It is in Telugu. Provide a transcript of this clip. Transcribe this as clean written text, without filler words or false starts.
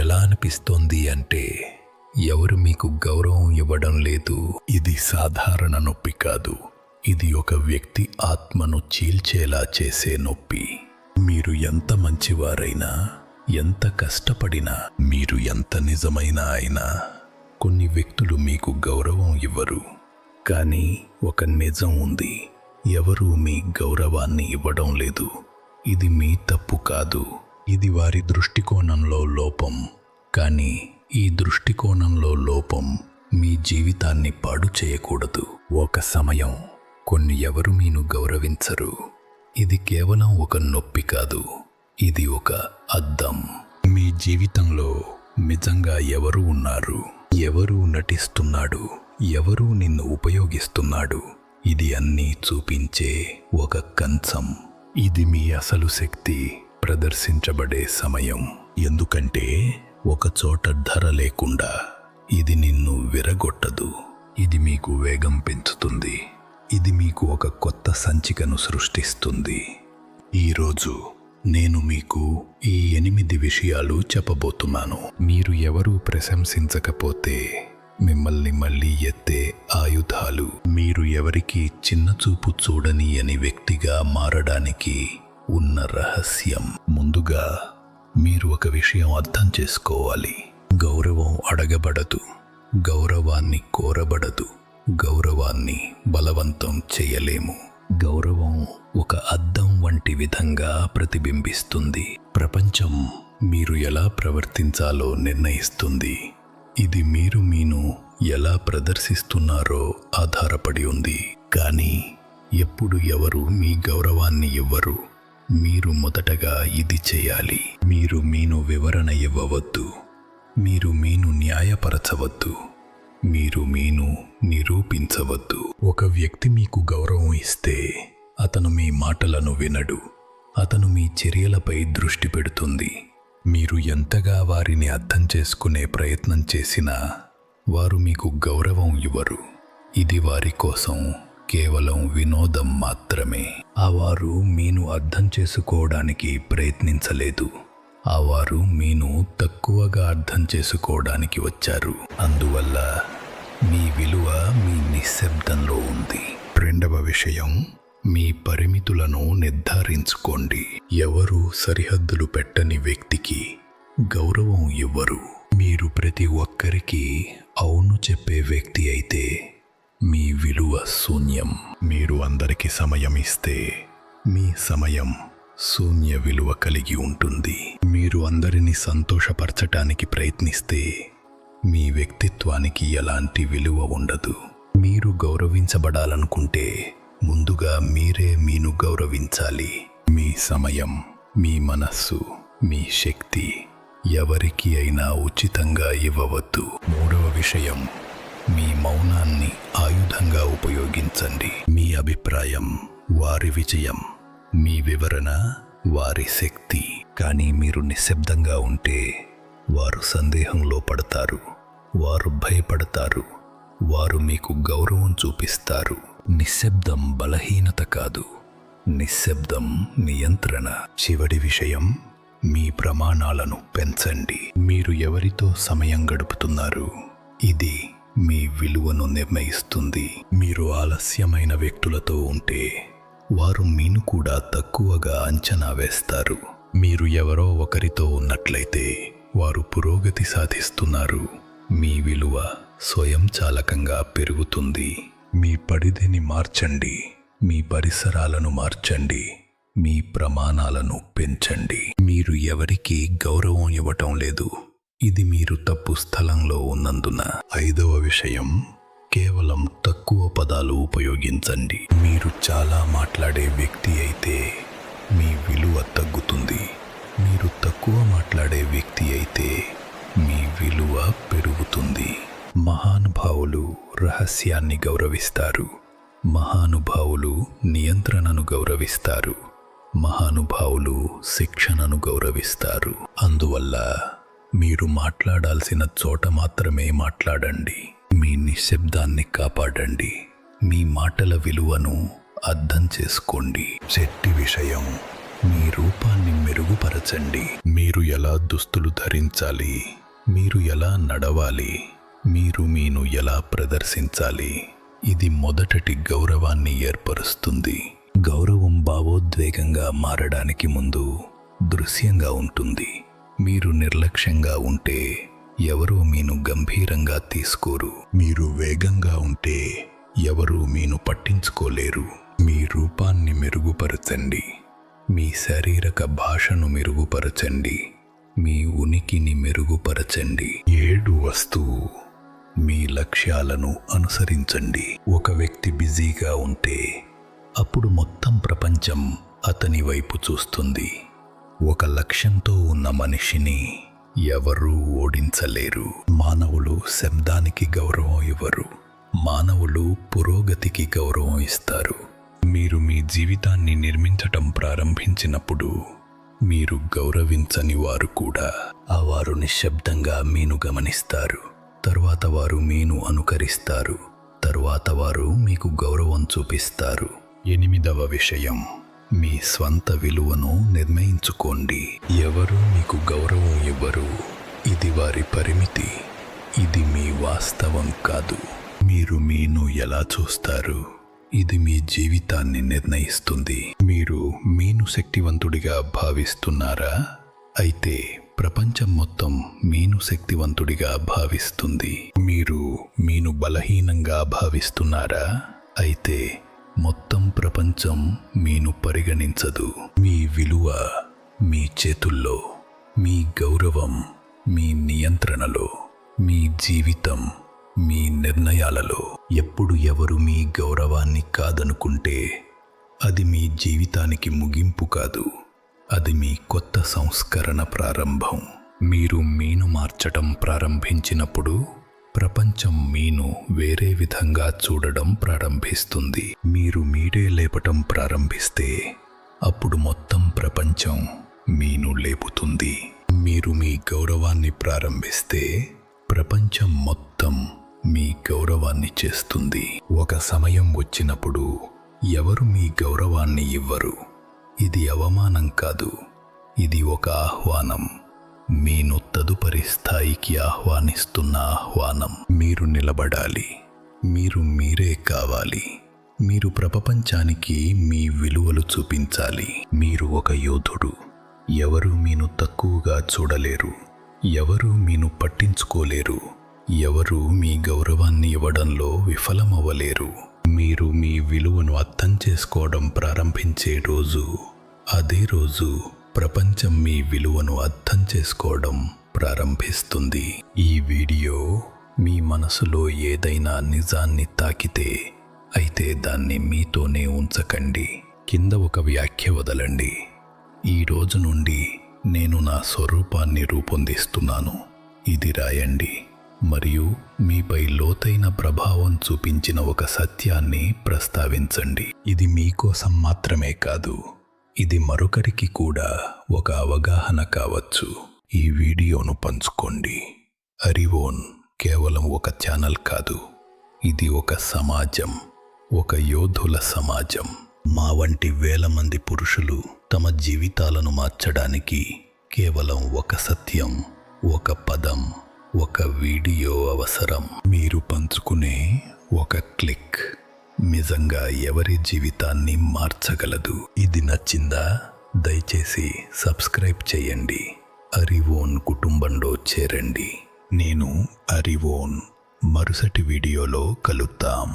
ఎలా అనిపిస్తోంది అంటే ఎవరు మీకు గౌరవం ఇవ్వడం లేదు. ఇది సాధారణ నొప్పి కాదు. ఇది ఒక వ్యక్తి ఆత్మను చీల్చేలా చేసే నొప్పి. మీరు ఎంత మంచివారైనా, ఎంత కష్టపడినా, మీరు ఎంత నిజమైన అయినా కొన్ని వ్యక్తులు మీకు గౌరవం ఇవ్వరు. కానీ ఒక నిజం ఉంది, ఎవరూ మీ గౌరవాన్ని ఇవ్వడం లేదు. ఇది మీ తప్పు కాదు, ఇది వారి దృష్టికోణంలో లోపం. కానీ ఈ దృష్టికోణంలో లోపం మీ జీవితాన్ని పాడు చేయకూడదు. ఒక సమయం ఎవరు మీను గౌరవించరు. ఇది కేవలం ఒక నొప్పి కాదు, ఇది ఒక అద్దం. మీ జీవితంలో నిజంగా ఎవరు ఉన్నారు, ఎవరు నటిస్తున్నాడు, ఎవరు నిన్ను ఉపయోగిస్తున్నాడు, ఇది అన్నీ చూపించే ఒక కంచం. ఇది మీ అసలు శక్తి ప్రదర్శించబడే సమయం. ఎందుకంటే ఒక చోట ధర లేకుండా ఇది నిన్ను విరగొట్టదు. ఇది మీకు వేగం పెంచుతుంది. ఇది మీకు ఒక కొత్త సంచికను సృష్టిస్తుంది. ఈరోజు నేను మీకు ఈ 8 విషయాలు చెప్పబోతున్నాను. మీరు ఎవరూ ప్రశంసించకపోతే మిమ్మల్ని మళ్ళీ ఎత్తే ఆయుధాలు. మీరు ఎవరికి చిన్న చూపు చూడని అని వ్యక్తిగా మారడానికి ఉన్న రహస్యం. ముందుగా మీరు ఒక విషయం అర్థం చేసుకోవాలి. గౌరవం అడగబడదు, గౌరవాన్ని కోరబడదు, గౌరవాన్ని బలవంతం చేయలేము. గౌరవం ఒక అద్దం వంటి విధంగా ప్రతిబింబిస్తుంది. ప్రపంచం మీరు ఎలా ప్రవర్తించాలో నిర్ణయిస్తుంది. ఇది మీను ఎలా ప్రదర్శిస్తున్నారో ఆధారపడి ఉంది. కానీ ఎప్పుడు ఎవరు మీ గౌరవాన్ని ఇవ్వరు. మీరు మొదటగా ఇది చేయాలి. మీరు మీను వివరణ ఇవ్వవద్దు, మీరు మీను న్యాయపరచవద్దు, మీరు మీను నిరూపించవద్దు. ఒక వ్యక్తి మీకు గౌరవం ఇస్తే అతను మీ మాటలను వినడు, అతను మీ చర్యలపై దృష్టి పెడుతుంది. మీరు ఎంతగా వారిని అర్థం చేసుకునే ప్రయత్నం చేసినా వారు మీకు గౌరవం ఇవ్వరు. ఇది వారి కోసం కేవలం వినోదం మాత్రమే. ఆ వారు మీను అర్థం చేసుకోవడానికి ప్రయత్నించలేదు. ఆ వారు మీను తక్కువగా అర్థం చేసుకోవడానికి వచ్చారు. అందువల్ల మీ విలువ మీ నిశ్శబ్దంలో ఉంది. రెండవ విషయం, మీ పరిమితులను నిర్ధారించుకోండి. ఎవరు సరిహద్దులు పెట్టని వ్యక్తికి గౌరవం ఇవ్వరు. మీరు ప్రతి ఒక్కరికి అవును చెప్పే వ్యక్తి అయితే మీ విలువ శూన్యం. మీరు అందరికీ సమయం ఇస్తే మీ సమయం శూన్య విలువ కలిగి ఉంటుంది. మీరు అందరినీ సంతోషపరచటానికి ప్రయత్నిస్తే మీ వ్యక్తిత్వానికి ఎలాంటి విలువ ఉండదు. మీరు గౌరవించబడాలనుకుంటే ముందుగా మీరే మీను గౌరవించాలి. మీ సమయం, మీ మనస్సు, మీ శక్తి ఎవరికి అయినా ఉచితంగా ఇవ్వవద్దు. మూడవ విషయం, మీ మౌనాన్ని ఆయుధంగా ఉపయోగించండి. మీ అభిప్రాయం వారి విజయం, మీ వివరణ వారి శక్తి. కానీ మీరు నిశ్శబ్దంగా ఉంటే వారు సందేహంలో పడతారు, వారు భయపడతారు, వారు మీకు గౌరవం చూపిస్తారు. నిశ్శబ్దం బలహీనత కాదు, నిశ్శబ్దం నియంత్రణ. చివరి విషయం, మీ ప్రమాణాలను పెంచండి. మీరు ఎవరితో సమయం గడుపుతున్నారు, ఇది మీ విలువను నిర్ణయిస్తుంది. మీరు ఆలస్యమైన వ్యక్తులతో ఉంటే వారు మీను కూడా తక్కువగా అంచనా వేస్తారు. మీరు ఎవరో ఒకరితో ఉన్నట్లయితే వారు పురోగతి సాధిస్తున్నారు. మీ విలువ స్వయంచాలకంగా పెరుగుతుంది. మీ పరిధిని మార్చండి, మీ పరిసరాలను మార్చండి, మీ ప్రమాణాలను పెంచండి. మీరు ఎవరికీ గౌరవం ఇవ్వటం లేదు, ఇది మీరు తప్పు స్థలంలో ఉన్నందున. ఐదవ విషయం, కేవలం తక్కువ పదాలు ఉపయోగించండి. మీరు చాలా మాట్లాడే వ్యక్తి అయితే మీ విలువ తగ్గుతుంది. మీరు తక్కువ మాట్లాడే వ్యక్తి అయితే మీ విలువ పెరుగుతుంది. మహానుభావులు రహస్యాన్ని గౌరవిస్తారు. మహానుభావులు నియంత్రణను గౌరవిస్తారు. మహానుభావులు శిక్షణను గౌరవిస్తారు. అందువల్ల మీరు మాట్లాడాల్సిన చోట మాత్రమే మాట్లాడండి. మీ నిశ్శబ్దాన్ని కాపాడండి. మీ మాటల విలువను అర్థం చేసుకోండి. చెట్టి విషయం, మీ రూపాన్ని మెరుగుపరచండి. మీరు ఎలా దుస్తులు ధరించాలి, మీరు ఎలా నడవాలి, మీరు మీను ఎలా ప్రదర్శించాలి, ఇది మొదటి గౌరవాన్ని ఏర్పరుస్తుంది. గౌరవం భావోద్వేగంగా మారడానికి ముందు దృశ్యంగా ఉంటుంది. మీరు నిర్లక్ష్యంగా ఉంటే ఎవరూ మీను గంభీరంగా తీసుకోరు. మీరు వేగంగా ఉంటే ఎవరూ మీను పట్టించుకోలేరు. మీ రూపాన్ని మెరుగుపరచండి. మీ శారీరక భాషను మెరుగుపరచండి. మీ ఉనికిని మెరుగుపరచండి. 7 వస్తువు మీ లక్ష్యాలను అనుసరించండి. ఒక వ్యక్తి బిజీగా ఉంటే అప్పుడు మొత్తం ప్రపంచం అతని వైపు చూస్తుంది. ఒక లక్ష్యంతో ఉన్న మనిషిని ఎవరూ ఓడించలేరు. మానవులు శబ్దానికి గౌరవం ఇవ్వరు. మానవులు పురోగతికి గౌరవం ఇస్తారు. మీరు మీ జీవితాన్ని నిర్మించటం ప్రారంభించినప్పుడు మీరు గౌరవించని వారు కూడా వారు నిశ్శబ్దంగా మీను గమనిస్తారు. తరువాత వారు మీను అనుకరిస్తారు. తరువాత వారు మీకు గౌరవం చూపిస్తారు. 8వ విషయం, మీ స్వంత విలువను నిర్ణయించుకోండి. ఎవరు మీకు గౌరవం ఇవ్వరు. ఇది వారి పరిమితి. ఇది మీ వాస్తవం కాదు. మీరు మీను ఎలా చూస్తారు, ఇది మీ జీవితాన్ని నిర్ణయిస్తుంది. మీరు మీను శక్తివంతుడిగా భావిస్తున్నారా? అయితే ప్రపంచం మొత్తం మీను శక్తివంతుడిగా భావిస్తుంది. మీరు మీను బలహీనంగా భావిస్తున్నారా? అయితే మొత్తం ప్రపంచం మీను పరిగణించదు. మీ విలువ మీ చేతుల్లో, మీ గౌరవం మీ నియంత్రణలో, మీ జీవితం మీ నిర్ణయాలలో. ఎప్పుడు ఎవరు మీ గౌరవాన్ని కాదనుకుంటే అది మీ జీవితానికి ముగింపు కాదు, అది మీ కొత్త సంస్కరణ ప్రారంభం. మీరు మీను మార్చటం ప్రారంభించినప్పుడు ప్రపంచం మీను వేరే విధంగా చూడడం ప్రారంభిస్తుంది. మీరు మీరే లేపటం ప్రారంభిస్తే అప్పుడు మొత్తం ప్రపంచం మీను లేపుతుంది. మీరు మీ గౌరవాన్ని ప్రారంభిస్తే ప్రపంచం మొత్తం మీ గౌరవాన్ని చేస్తుంది. ఒక సమయం వచ్చినప్పుడు ఎవరు మీ గౌరవాన్ని ఇవ్వరు. ఇది అవమానం కాదు, ఇది ఒక ఆహ్వానం. మీను తదుపరి స్థాయికి ఆహ్వానిస్తున్న ఆహ్వానం. మీరు నిలబడాలి. మీరు మీరే కావాలి. మీరు ప్రపంచానికి మీ విలువలు చూపించాలి. మీరు ఒక యోధుడు. ఎవరు మీను తక్కువగా చూడలేరు. ఎవరు మీను పట్టించుకోలేరు. ఎవరు మీ గౌరవాన్ని ఇవ్వడంలో విఫలమవ్వలేరు. మీరు మీ విలువను అర్థం చేసుకోవడం ప్రారంభించే రోజు, అదే రోజు ప్రపంచం మీ విలువను అర్థం చేసుకోవడం ప్రారంభిస్తుంది. ఈ వీడియో మీ మనసులో ఏదైనా నిజాన్ని తాకితే అయితే దాన్ని మీతోనే ఉంచకండి. కింద ఒక వ్యాఖ్య వదలండి. ఈ రోజు నుండి నేను నా స్వరూపాన్ని రూపొందిస్తున్నాను. ఇది రాయండి. మరియు మీపై లోతైన ప్రభావం చూపించిన ఒక సత్యాన్ని ప్రస్తావించండి. ఇది మీకోసం మాత్రమే కాదు, ఇది మరొకరికి కూడా ఒక అవగాహన కావచ్చు. ఈ వీడియోను పంచుకోండి. అరివోన్ కేవలం ఒక ఛానల్ కాదు, ఇది ఒక సమాజం, ఒక యోధుల సమాజం. మా వంటి వేల మంది పురుషులు తమ జీవితాలను మార్చడానికి కేవలం ఒక సత్యం, ఒక పదం, ఒక వీడియో అవసరం. మీరు పంచుకునే ఒక క్లిక్ నిజంగా ఎవరి జీవితాన్ని మార్చగలదు. ఇది నచ్చిందా? దయచేసి సబ్స్క్రైబ్ చేయండి. అరివోన్ కుటుంబంలో చేరండి. నేను అరివోన్. మరుసటి వీడియోలో కలుద్దాం.